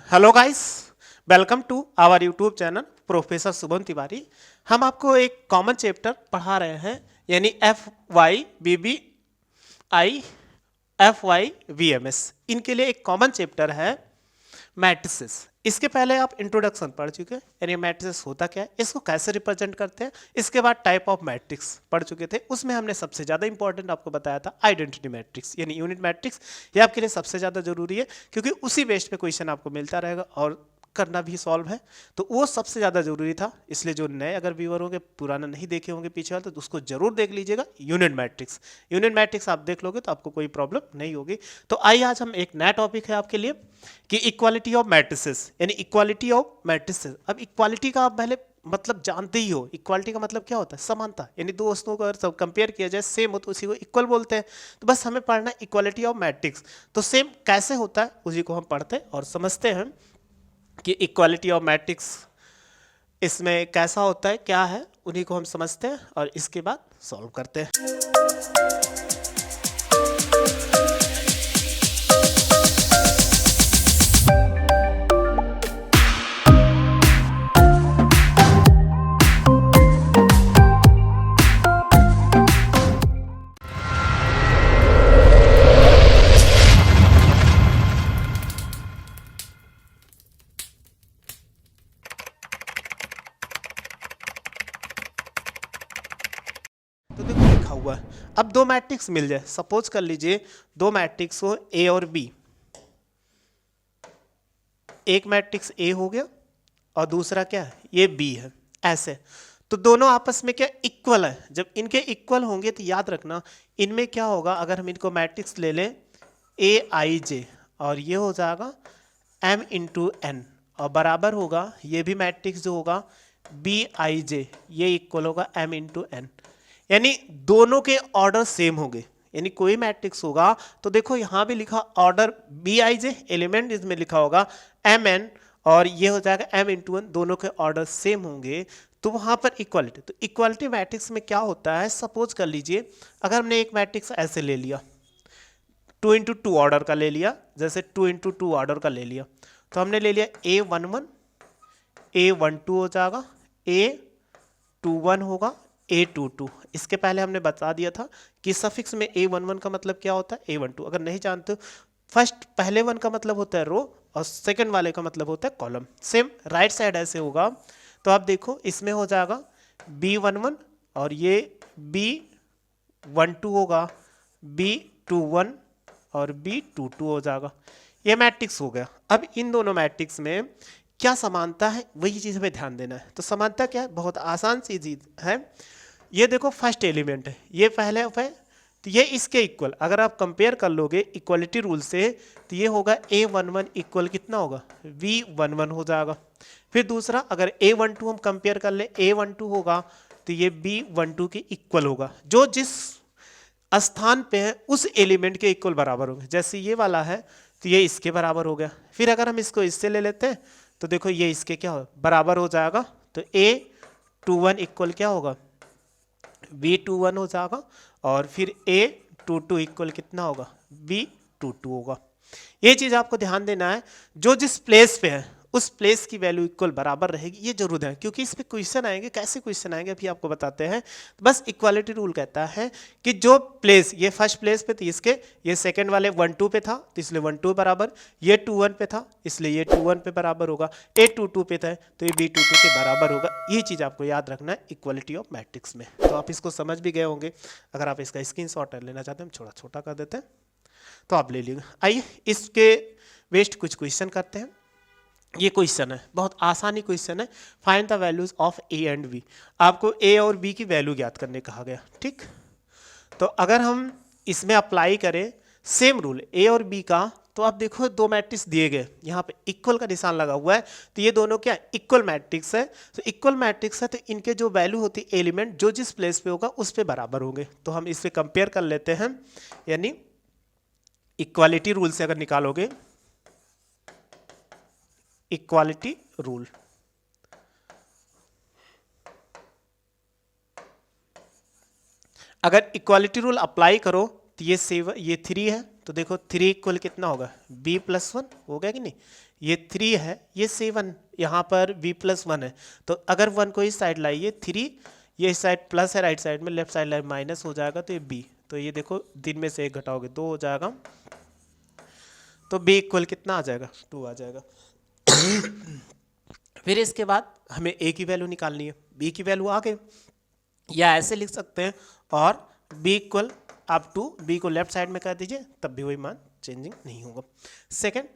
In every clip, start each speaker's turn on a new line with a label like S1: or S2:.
S1: Hello guys, welcome to our YouTube channel professor Shubham Tiwari. हम आपको एक कॉमन चैप्टर पढ़ा रहे हैं, यानी FYBBI FYVMS। इनके लिए एक कॉमन चैप्टर है मैट्रिसेस। इसके पहले आप इंट्रोडक्शन पढ़ चुके हैं, यानी मैट्रिसेस होता क्या है, इसको कैसे रिप्रेजेंट करते हैं। इसके बाद टाइप ऑफ मैट्रिक्स पढ़ चुके थे, उसमें हमने सबसे ज़्यादा इंपॉर्टेंट आपको बताया था आइडेंटिटी मैट्रिक्स यानी यूनिट मैट्रिक्स। ये आपके लिए सबसे ज़्यादा जरूरी है क्योंकि उसी बेस पे क्वेश्चन आपको मिलता रहेगा और करना भी सॉल्व है, तो वो सबसे ज़्यादा जरूरी था। इसलिए जो नए अगर व्यूअर होंगे, पुराना नहीं देखे होंगे पीछे वाले, तो उसको जरूर देख लीजिएगा। यूनिट मैट्रिक्स आप देख लोगे तो आपको कोई प्रॉब्लम नहीं होगी। तो आइए आज हम एक नया टॉपिक है आपके लिए कि इक्वालिटी ऑफ मैट्रिसेस, यानी इक्वालिटी ऑफ मैट्रिसेस। अब इक्वालिटी का आप पहले मतलब जानते ही हो। इक्वालिटी का मतलब क्या होता है? समानता, यानी दो वस्तुओं को अगर सब कंपेयर किया जाए सेम हो तो उसी को इक्वल बोलते हैं। तो बस हमें पढ़ना है इक्वालिटी ऑफ मैट्रिक्स। तो सेम कैसे होता है उसी को हम पढ़ते हैं और समझते हैं कि इक्वालिटी ऑफ मैट्रिक्स इसमें कैसा होता है, क्या है, उन्हीं को हम समझते हैं और इसके बाद सॉल्व करते हैं। तो देखो लिखा हुआ है, अब दो मैट्रिक्स मिल जाए, सपोज कर लीजिए दो मैट्रिक्स हो ए और बी। एक मैट्रिक्स ए हो गया और दूसरा क्या है, ये बी है। ऐसे तो दोनों आपस में क्या इक्वल है। जब इनके इक्वल होंगे तो याद रखना इनमें क्या होगा, अगर हम इनको मैट्रिक्स ले लें ए आई जे और ये हो जाएगा एम इंटू एन, और बराबर होगा ये भी मैट्रिक्स जो होगा बी आई जे, ये इक्वल होगा एम इंटू एन। यानी दोनों के ऑर्डर सेम होंगे। यानी कोई मैट्रिक्स होगा तो देखो यहां भी लिखा order b i j, element इसमें लिखा होगा एम एन और ये हो जाएगा एम इंटू एन, दोनों के ऑर्डर सेम होंगे तो वहां पर इक्वालिटी। तो इक्वालिटी मैट्रिक्स में क्या होता है, सपोज कर लीजिए अगर हमने एक मैट्रिक्स ऐसे ले लिया, 2x2 ऑर्डर का ले लिया, जैसे 2x2 ऑर्डर का ले लिया, तो हमने ले लिया A11 A12 हो जाएगा, A21 होगा, A22। इसके पहले हमने बता दिया था कि सफिक्स में A11 का मतलब क्या होता है, A12। अगर नहीं जानते हो, फर्स्ट पहले वन का मतलब होता है रो और सेकंड वाले का मतलब होता है कॉलम। सेम राइट साइड ऐसे होगा। तो आप देखो इसमें हो जाएगा B11 और ये B12 होगा, B21 और B22 हो जाएगा। ये मैट्रिक्स हो गया। अब इन दोनों मैट्रिक्स में क्या समानता है, वही चीज़ हमें ध्यान देना है। तो समानता क्या है, बहुत आसान सी चीज है। ये देखो फर्स्ट एलिमेंट है, ये पहले है तो ये इसके इक्वल, अगर आप कंपेयर कर लोगे इक्वलिटी रूल से तो ये होगा A11 इक्वल कितना होगा, V11 हो जाएगा। फिर दूसरा अगर A12 हम कंपेयर कर ले, A12 होगा तो ये B12 के इक्वल होगा। जो जिस स्थान पे है उस एलिमेंट के इक्वल बराबर होंगे। जैसे ये वाला है तो ये इसके बराबर हो गया। फिर अगर हम इसको इससे ले लेते हैं तो देखो ये इसके क्या हो बराबर हो जाएगा। तो A21 इक्वल क्या होगा, V21 हो जाएगा। और फिर A22 इक्वल कितना होगा, B22 होगा। ये चीज आपको ध्यान देना है, जो जिस प्लेस पे है उस प्लेस की वैल्यू इक्वल बराबर रहेगी, ये जरूर है क्योंकि इस पे क्वेश्चन आएंगे। कैसे क्वेश्चन आएंगे अभी आपको बताते हैं। बस इक्वालिटी रूल कहता है कि जो प्लेस, ये फर्स्ट प्लेस पे थी इसके, ये सेकंड वाले 1-2 पे था तो इसलिए 1-2 बराबर, ये 2-1 पे था इसलिए ये 2-1 पे बराबर होगा, A22 पे था तो ये B22 के बराबर होगा। ये चीज आपको याद रखना है इक्वालिटी ऑफ मैट्रिक्स में। तो आप इसको समझ भी गए होंगे। अगर आप इसका स्क्रीनशॉट लेना चाहते हैं, हम छोटा छोटा कर देते हैं तो आप ले लीजिए। आइए इसके वेस्ट कुछ क्वेश्चन करते हैं। ये क्वेश्चन है, बहुत आसानी क्वेश्चन है। Find the values of A and B. आपको ए और बी की वैल्यू ज्ञात करने कहा गया, ठीक। तो अगर हम इसमें अप्लाई करें सेम रूल ए और बी का, तो आप देखो दो मैट्रिक्स दिए गए, यहाँ पे इक्वल का निशान लगा हुआ है तो ये दोनों क्या इक्वल मैट्रिक्स है। तो इक्वल मैट्रिक्स है तो इनके जो वैल्यू होती है एलिमेंट जो जिस प्लेस पे होगा उस पे बराबर होंगे। तो हम इससे कंपेयर कर लेते हैं, यानी इक्वालिटी रूल से अगर निकालोगे, इक्वालिटी रूल, अगर इक्वालिटी रूल अप्लाई करो तो ये 7 ये 3 है, तो देखो 3 इक्वल कितना होगा b प्लस 1 हो गया कि नहीं। ये 3 है, ये 7 यहाँ पर b प्लस 1 है, तो अगर 1 को इस साइड लाइए 3, ये इस साइड प्लस है राइट साइड में, लेफ्ट साइड माइनस हो जाएगा, तो ये b, तो ये देखो दिन में से 1 घटाओगे 2 हो जाएगा, तो b इक्वल कितना आ जाएगा 2 आ जाएगा। फिर इसके बाद हमें a की वैल्यू निकालनी है, b की वैल्यू आ गई, या ऐसे लिख सकते हैं, और b इक्वल आप 2, b को लेफ्ट साइड में कर दीजिए, तब भी वही मान चेंजिंग नहीं होगा। सेकंड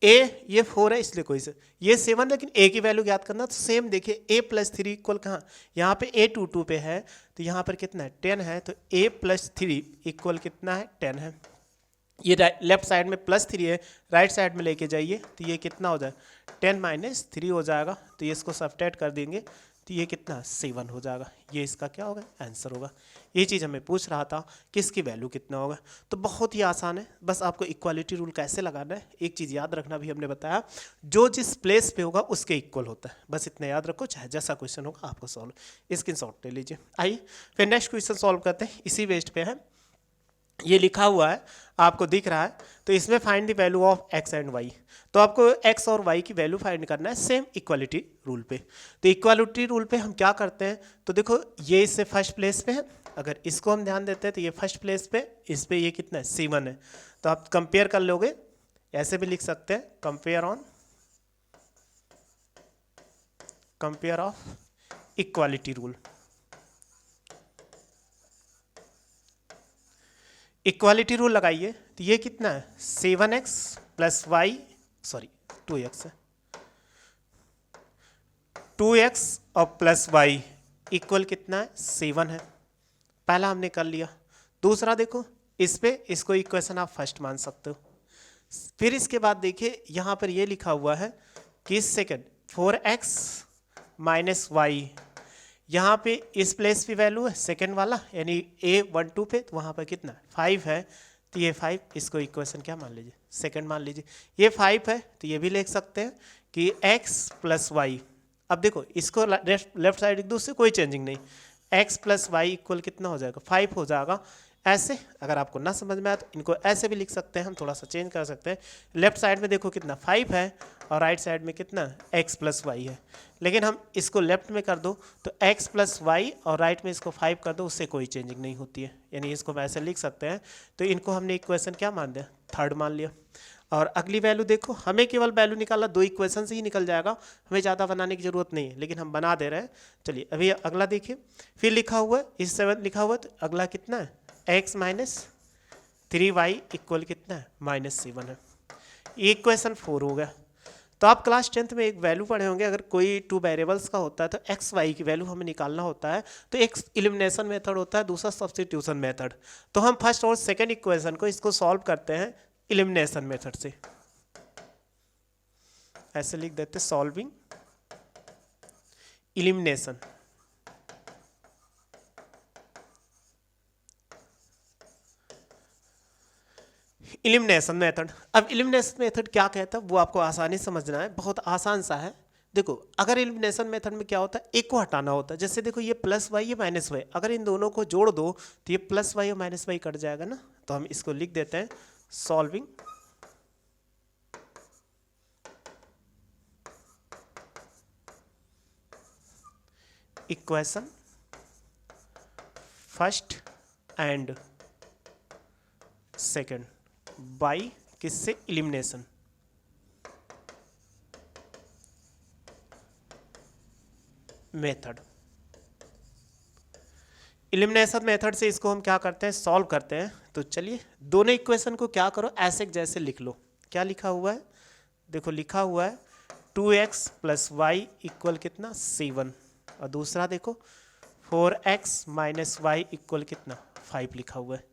S1: a ये 4 है इसलिए कोई से, ये 7, लेकिन a की वैल्यू याद करना, तो सेम देखिए a प्लस 3 इक्वल कहाँ, यहाँ पे a 2 पे है, तो यहाँ पर कितना है 10 है, तो a प्लस 3 इक्वल कितना है 10 है। ये लेफ्ट साइड में प्लस 3 है, राइट साइड में लेके जाइए तो ये कितना हो जाएगा 10 माइनस 3 हो जाएगा, तो ये इसको सब्ट्रैक्ट कर देंगे तो ये कितना 7 हो जाएगा, ये इसका क्या होगा आंसर होगा। ये चीज़ हमें पूछ रहा था कि इसकी वैल्यू कितना होगा, तो बहुत ही आसान है, बस आपको इक्वालिटी रूल कैसे लगाना है, एक चीज़ याद रखना भी हमने बताया, जो जिस प्लेस पे होगा उसके इक्वल होता है, बस इतना याद रखो, चाहे जैसा क्वेश्चन होगा आपको सॉल्व स्क्रीनशॉट ले लीजिए। आइए फिर नेक्स्ट क्वेश्चन सॉल्व करते हैं, इसी बेस्ड पे है, ये लिखा हुआ है आपको दिख रहा है, तो इसमें find the value of x and y, तो आपको x और y की वैल्यू फाइंड करना है सेम इक्वालिटी रूल पे। तो इक्वालिटी रूल पे हम क्या करते हैं, तो देखो ये इससे फर्स्ट प्लेस पे है, अगर इसको हम ध्यान देते हैं तो ये फर्स्ट प्लेस पे, इस पे ये कितना है 7 है, तो आप कंपेयर कर लोगे, ऐसे भी लिख सकते हैं compare of equality rule. Equality rule लगाइए तो ये कितना है 7x plus Y, sorry 2x है, 2x और प्लस वाई इक्वल कितना है 7 है, पहला हमने कर लिया। दूसरा देखो इस पे, इसको इक्वेशन आप फर्स्ट मान सकते हो। फिर इसके बाद देखिए यहाँ पर ये लिखा हुआ है कि सेकंड 4x माइनस वाई, यहाँ पे इस प्लेस की वैल्यू है सेकंड वाला, यानी a12 पे, तो वहाँ पर कितना 5 है, तो ये 5, इसको इक्वेशन क्या मान लीजिए सेकंड मान लीजिए, ये 5 है, तो ये भी लिख सकते हैं कि x प्लस वाई, अब देखो इसको लेफ्ट साइड एक दूसरे कोई चेंजिंग नहीं, x प्लस वाई इक्वल कितना हो जाएगा 5 हो जाएगा। ऐसे अगर आपको ना समझ में आए तो इनको ऐसे भी लिख सकते हैं, हम थोड़ा सा चेंज कर सकते हैं, लेफ्ट साइड में देखो कितना 5 है और राइट साइड में कितना x प्लस वाई है, लेकिन हम इसको लेफ्ट में कर दो तो x प्लस वाई और राइट में इसको 5 कर दो, उससे कोई चेंजिंग नहीं होती है, यानी इसको हम ऐसे लिख सकते हैं। तो इनको हमने इक्वेशन क्या मान दिया थर्ड मान लिया। और अगली वैल्यू देखो, हमें केवल वैल्यू निकालना, 2 इक्वेशन से ही निकल जाएगा, हमें ज़्यादा बनाने की जरूरत नहीं है, लेकिन हम बना दे रहे हैं। चलिए अभी अगला देखिए, फिर लिखा हुआ है इस 7 लिखा हुआ है, तो अगला कितना है x माइनस 3y इक्वल कितना है -7 है, ये इक्वेशन 4 हो गया। तो आप क्लास 10th में एक वैल्यू पढ़े होंगे, अगर कोई 2 वेरिएबल्स का होता है तो एक्स वाई की वैल्यू हमें निकालना होता है, तो एक एलिमिनेशन मेथड होता है, दूसरा सब्स्टिट्यूशन मेथड। तो हम फर्स्ट और सेकंड इक्वेशन को इसको सॉल्व करते हैं एलिमिनेशन मेथड से, ऐसे लिख देते सॉल्विंग एलिमिनेशन। एलिमिनेशन मेथड, अब एलिमिनेशन मेथड क्या कहता है वो आपको आसानी समझना है, बहुत आसान सा है। देखो अगर एलिमिनेशन मेथड में क्या होता है, एक को हटाना होता है, जैसे देखो ये प्लस वाई ये माइनस वाई, अगर इन दोनों को जोड़ दो तो ये प्लस वाई और माइनस वाई कट जाएगा ना, तो हम इसको लिख देते हैं solving equation first and second by किससे एलिमिनेशन। मेथड, एलिमिनेशन मेथड से इसको हम क्या करते हैं सॉल्व करते हैं। तो चलिए दोनों इक्वेशन को क्या करो ऐसे जैसे लिख लो, क्या लिखा हुआ है देखो, लिखा हुआ है 2x प्लस वाई इक्वल कितना 7, और दूसरा देखो 4x माइनस वाई इक्वल कितना 5 लिखा हुआ है।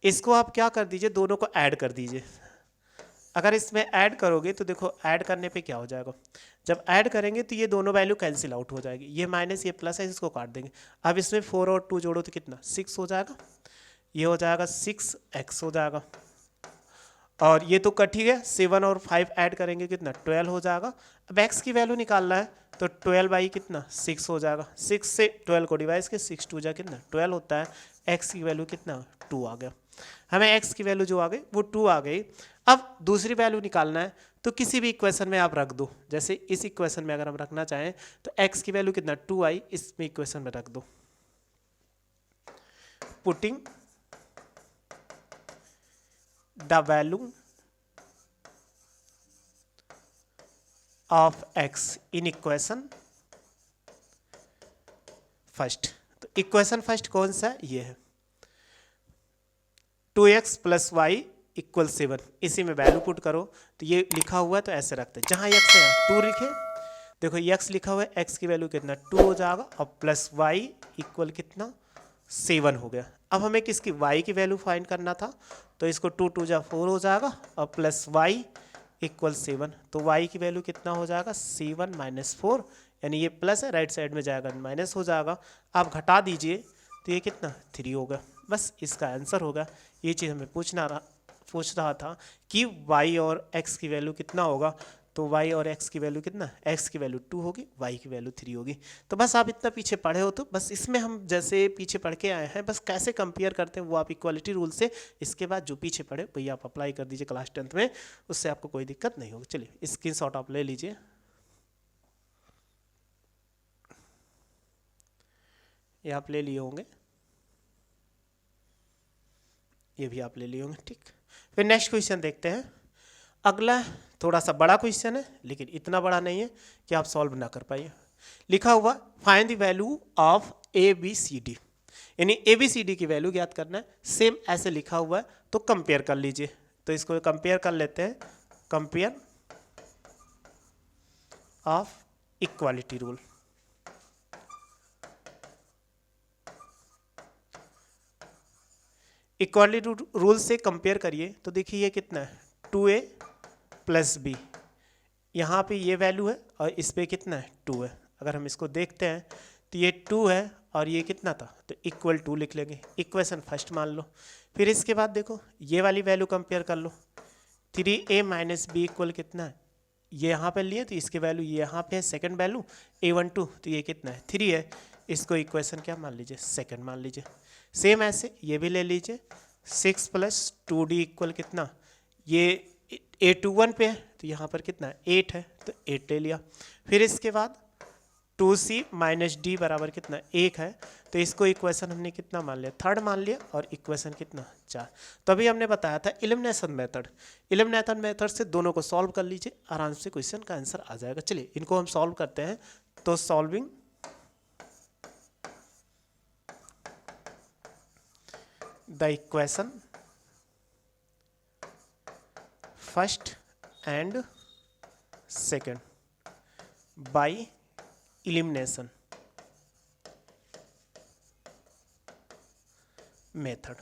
S1: इसको आप क्या कर दीजिए, दोनों को ऐड कर दीजिए। अगर इसमें ऐड करोगे तो देखो ऐड करने पे क्या हो जाएगा, जब ऐड करेंगे तो ये दोनों वैल्यू कैंसिल आउट हो जाएगी, ये माइनस ये प्लस है, इसको काट देंगे। अब इसमें 4 और 2 जोड़ो तो कितना 6 हो जाएगा, ये हो जाएगा 6x हो जाएगा, और ये तो कट ही गया, 7 और 5 ऐड करेंगे कितना 12 हो जाएगा। अब x की वैल्यू निकालना है तो 12 बाई कितना 6 हो जाएगा, 6 से 12 को डिवाइड के 6 2 जा कितना 12 होता है, x की वैल्यू कितना 2 आ गया। हमें x की वैल्यू जो आ गई वो 2 आ गई। अब दूसरी वैल्यू निकालना है तो किसी भी इक्वेशन में आप रख दो, जैसे इस इक्वेशन में अगर हम रखना चाहें तो x की वैल्यू कितना 2 आई, इसमें इक्वेशन में रख दो। Putting the value of x in equation first. तो इक्वेशन फर्स्ट कौन सा है, ये है 2x प्लस वाई इक्वल 7, इसी में वैल्यू पुट करो। तो ये लिखा हुआ है तो ऐसे रखते हैं, जहाँ x है 2 लिखे, देखो x लिखा हुआ है, x की वैल्यू कितना 2 हो जाएगा और प्लस y इक्वल कितना 7 हो गया। अब हमें किसकी y की वैल्यू फाइंड करना था, तो इसको 2 2 जा 4 हो जाएगा और प्लस y इक्वल 7, तो y की वैल्यू कितना हो जाएगा 7 माइनस 4, यानी ये प्लस है राइट साइड में जाएगा माइनस हो जाएगा। आप घटा दीजिए तो ये कितना 3 होगा, बस इसका आंसर होगा। ये चीज़ हमें पूछ रहा था कि y और x की वैल्यू कितना होगा, तो y और x की वैल्यू कितना, x की वैल्यू 2 होगी, y की वैल्यू 3 होगी। तो बस आप इतना पीछे पढ़े हो तो बस इसमें हम जैसे पीछे पढ़ के आए हैं, बस कैसे कंपेयर करते हैं वो आप इक्वालिटी रूल से, इसके बाद जो पीछे पढ़े वही आप अप्लाई कर दीजिए क्लास 10th में, उससे आपको कोई दिक्कत नहीं होगी। चलिए स्क्रीनशॉट आप ले लीजिए, ये आप ले लिए होंगे, ये भी आप ले लिए होंगे, ठीक। फिर नेक्स्ट क्वेश्चन देखते हैं। अगला थोड़ा सा बड़ा क्वेश्चन है, लेकिन इतना बड़ा नहीं है कि आप सॉल्व ना कर पाइए। लिखा हुआ find the value of ABCD, यानी ABCD की वैल्यू ज्ञात करना है। सेम ऐसे लिखा हुआ है तो कंपेयर कर लीजिए, तो इसको कंपेयर कर लेते हैं। Compare of equality rule, equality rule से कंपेयर करिए तो देखिए ये कितना है 2a प्लस बी, यहाँ पे ये वैल्यू है और इस पे कितना है 2 है। अगर हम इसको देखते हैं तो ये 2 है और ये कितना था, तो इक्वल 2 लिख लेंगे, इक्वेशन फर्स्ट मान लो। फिर इसके बाद देखो ये वाली वैल्यू कंपेयर कर लो, 3a माइनस बी इक्वल कितना है, ये यहाँ पे लिए तो इसकी वैल्यू ये यहाँ पे है सेकंड वैल्यू a12, तो ये कितना है 3 है, इसको इक्वेशन क्या मान लीजिए सेकंड मान लीजिए। सेम ऐसे ये भी ले लीजिए, 6 प्लस 2d इक्वल कितना, ये a21 पे है तो यहाँ पर कितना है 8 है, तो 8 ले लिया। फिर इसके बाद 2c माइनस डी बराबर कितना 1 है, तो इसको इक्वेशन हमने कितना मान लिया थर्ड मान लिया, और इक्वेशन कितना 4। तो अभी हमने बताया था एलिमिनेशन मेथड, एलिमिनेशन मेथड से दोनों को सॉल्व कर लीजिए, आराम से क्वेश्चन का आंसर आ जाएगा। चलिए इनको हम सॉल्व करते हैं। तो solving the equation first and second by elimination method.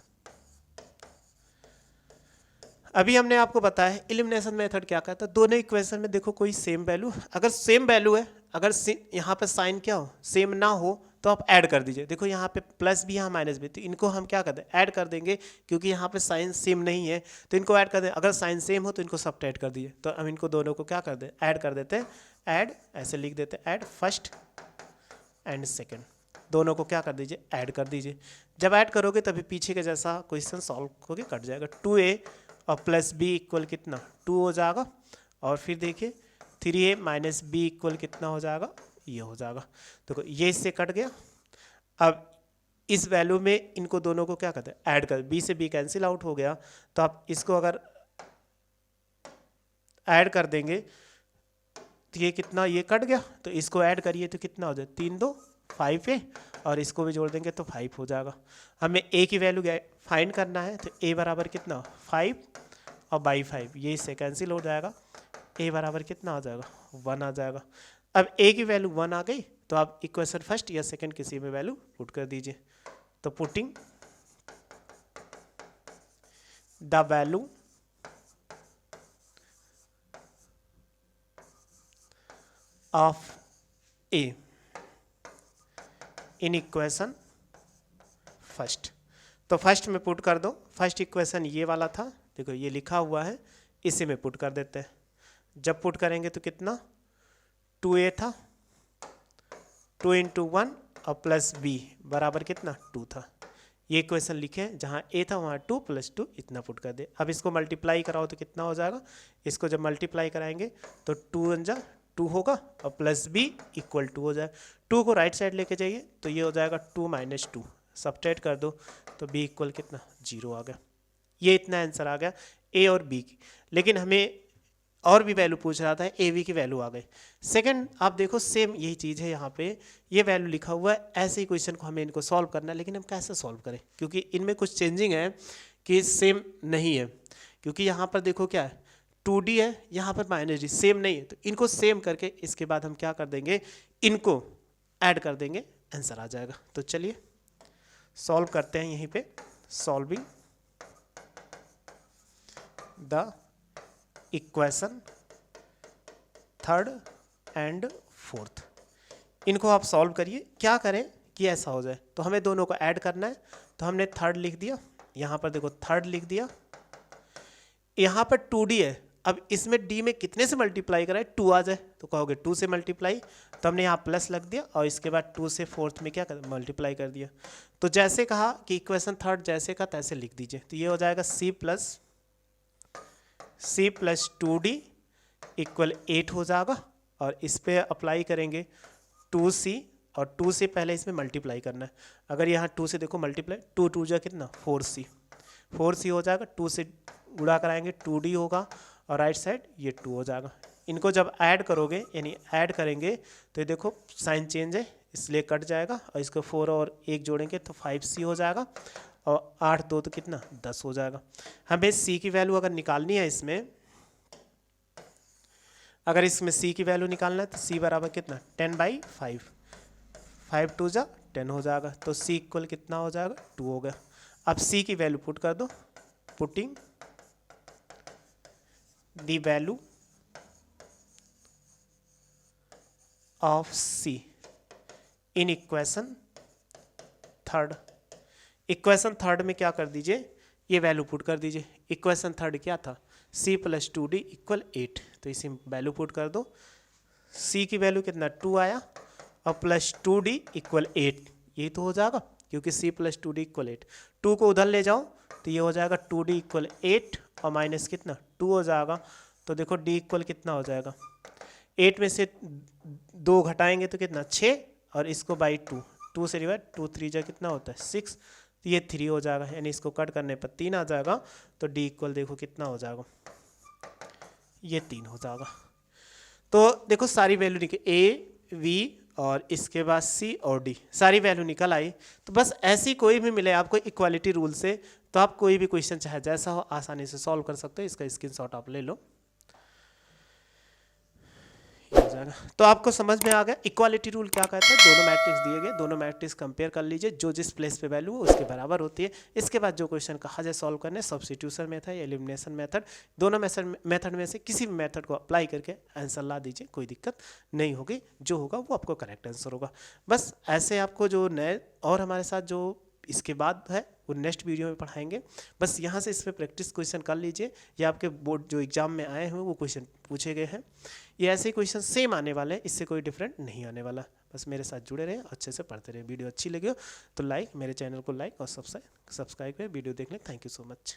S1: अभी हमने आपको बताया एलिमिनेशन मेथड क्या कहता है। दोनों इक्वेशन में देखो कोई सेम वैल्यू, अगर सेम वैल्यू है, अगर यहाँ पे साइन क्या हो सेम ना हो तो आप ऐड कर दीजिए। देखो यहाँ पे प्लस भी यहाँ माइनस भी, तो इनको हम क्या करते हैं ऐड कर देंगे, क्योंकि यहाँ पे साइन सेम नहीं है तो इनको ऐड कर दें। अगर साइन सेम हो तो इनको सबट्रैक्ट कर दीजिए, तो हम इनको दोनों को क्या कर दें ऐड कर देते हैं। ऐड ऐसे लिख देते हैं, ऐड फर्स्ट एंड सेकेंड, दोनों को क्या कर दीजिए ऐड कर दीजिए। जब ऐड करोगे तभी पीछे के जैसा क्वेश्चन सॉल्व होके कट जाएगा। 2a और प्लस बी इक्वल कितना 2 हो जाएगा, और फिर देखिए 3a माइनस बी इक्वल कितना हो जाएगा, ये हो जाएगा। देखो ये इससे कट गया। अब इस वैल्यू में इनको दोनों को क्या कहते हैं ऐड कर, b से b कैंसिल आउट हो गया, तो आप इसको अगर ऐड कर देंगे तो ये कितना, ये कट गया, तो इसको ऐड करिए तो कितना हो जाए 3 2 5 है, और इसको भी जोड़ देंगे तो 5 हो जाएगा। हमें a की वैल्यू फाइंड करना है, तो a बराबर कितना 5 और बाई 5 ये इससे कैंसिल हो जाएगा, a बराबर कितना आ जाएगा 1 आ जाएगा। अब a की वैल्यू 1 आ गई तो आप इक्वेशन फर्स्ट या सेकंड किसी में वैल्यू पुट कर दीजिए। तो putting the value of a in equation first, तो फर्स्ट में पुट कर दो। फर्स्ट इक्वेशन ये वाला था, देखो ये लिखा हुआ है, इसी में पुट कर देते हैं। जब पुट करेंगे तो कितना 2a था, 2 × 1 और प्लस b बराबर कितना 2 था, ये इक्वेशन लिखे जहाँ a था वहाँ 2 + 2 इतना पुट कर दे। अब इसको मल्टीप्लाई कराओ तो कितना हो जाएगा, इसको जब मल्टीप्लाई कराएंगे तो 2 × 2 होगा और प्लस b = 2 हो जाएगा। 2 को राइट साइड लेके जाइए तो ये हो जाएगा 2 - 2, सब्ट्रैक्ट कर दो तो b = कितना 0 आ गया। ये इतना आंसर आ गया a और b की। लेकिन हमें और भी वैल्यू पूछ रहा था, ए वी की वैल्यू आ गई। सेकंड आप देखो सेम यही चीज़ है, यहाँ पे ये वैल्यू लिखा हुआ है। ऐसे ही क्वेश्चन को हमें इनको सॉल्व करना है, लेकिन हम कैसे सॉल्व करें, क्योंकि इनमें कुछ चेंजिंग है कि सेम नहीं है। क्योंकि यहाँ पर देखो क्या है 2d है, यहाँ पर -d, सेम नहीं है। तो इनको सेम करके इसके बाद हम क्या कर देंगे, इनको ऐड कर देंगे, आंसर आ जाएगा। तो चलिए सॉल्व करते हैं यहीं पे। Solving the equation third and fourth, इनको आप सॉल्व करिए। क्या करें कि ऐसा हो जाए, तो हमें दोनों को ऐड करना है। तो हमने थर्ड लिख दिया, यहाँ पर देखो थर्ड लिख दिया। यहाँ पर 2d है, अब इसमें d में कितने से मल्टीप्लाई कराए, 2 आ जाए तो कहोगे 2 से मल्टीप्लाई, तो हमने यहाँ प्लस लग दिया और इसके बाद 2 से फोर्थ में क्या कर मल्टीप्लाई कर दिया। तो जैसे कहा कि इक्वेशन थर्ड जैसे का तैसे लिख दीजिए। तो ये हो जाएगा c + 2d = 8 हो जाएगा। और इस पे अप्लाई करेंगे 2c, और 2 से पहले इसमें मल्टीप्लाई करना है। अगर यहाँ 2 से देखो मल्टीप्लाई, 2 × 2 जा कितना 4c हो जाएगा। 2 से गुणा कराएंगे 2d होगा और राइट साइड ये 2 हो जाएगा। इनको जब ऐड करोगे यानी ऐड करेंगे तो ये देखो साइन चेंज है इसलिए कट जाएगा, और इसको 4 और 1 जोड़ेंगे तो 5c हो जाएगा, और 8 2 तो कितना 10 हो जाएगा। हमें c की वैल्यू अगर निकालनी है इसमें, अगर इसमें c की वैल्यू निकालना है तो c बराबर कितना 10/5, 5 2 जा 10 हो जाएगा। तो c = कितना हो जाएगा 2 हो गया। अब c की वैल्यू पुट कर दो, putting the value of c in equation third. Equation third में क्या कर दीजिए, ये वैल्यू पुट कर दीजिए। इक्वेशन थर्ड क्या था, c + 2d = 8, तो इसी वैल्यू पुट कर दो। c की वैल्यू कितना 2 आया और प्लस 2d = 8, यही तो हो जाएगा क्योंकि c + 2d = 8। 2 को उधर ले जाओ तो ये हो जाएगा 2d = 8 और माइनस कितना 2 हो जाएगा। तो देखो d = कितना हो जाएगा, 8 में से 2 घटाएंगे तो कितना 6, और इसको बाई 2, 2 से डिवाइड 2 3 जा कितना होता है 6, तो ये 3 हो जाएगा, यानी इसको कट करने पर 3 आ जाएगा। तो d = देखो कितना हो जाएगा, ये 3 हो जाएगा। तो देखो सारी वैल्यू निकल a v और इसके बाद c और d सारी वैल्यू निकल आई। तो बस ऐसी कोई भी मिले आपको इक्वालिटी रूल से, तो आप कोई भी क्वेश्चन चाहे जैसा हो आसानी से सॉल्व कर सकते हो। इसका स्क्रीनशॉट आप ले लो, हो जाएगा। तो आपको समझ में आ गया इक्वालिटी रूल क्या कहता है। दोनों मैट्रिक्स दिए गए, दोनों मैट्रिक्स कंपेयर कर लीजिए, जो जिस प्लेस पे वैल्यू हो उसके बराबर होती है। इसके बाद जो क्वेश्चन कहा जाए सॉल्व करने, सब्स्टिट्यूशन मेथड या एलिमिनेशन मेथड, दोनों मेथड में से किसी भी मेथड को अप्लाई करके आंसर ला दीजिए, कोई दिक्कत नहीं होगी। जो होगा वो आपको करेक्ट आंसर होगा। बस ऐसे आपको जो नए और हमारे साथ जो इसके बाद है वो नेक्स्ट वीडियो में पढ़ाएंगे। बस यहाँ से इस पर प्रैक्टिस क्वेश्चन कर लीजिए, या आपके बोर्ड जो एग्जाम में आए हैं वो क्वेश्चन पूछे गए हैं। ये ऐसे क्वेश्चन सेम आने वाले हैं, इससे कोई डिफरेंट नहीं आने वाला। बस मेरे साथ जुड़े रहे, अच्छे से पढ़ते रहे। वीडियो अच्छी लगी हो तो लाइक, मेरे चैनल को लाइक और सब्सक्राइब करें। वीडियो देखने थैंक यू सो मच।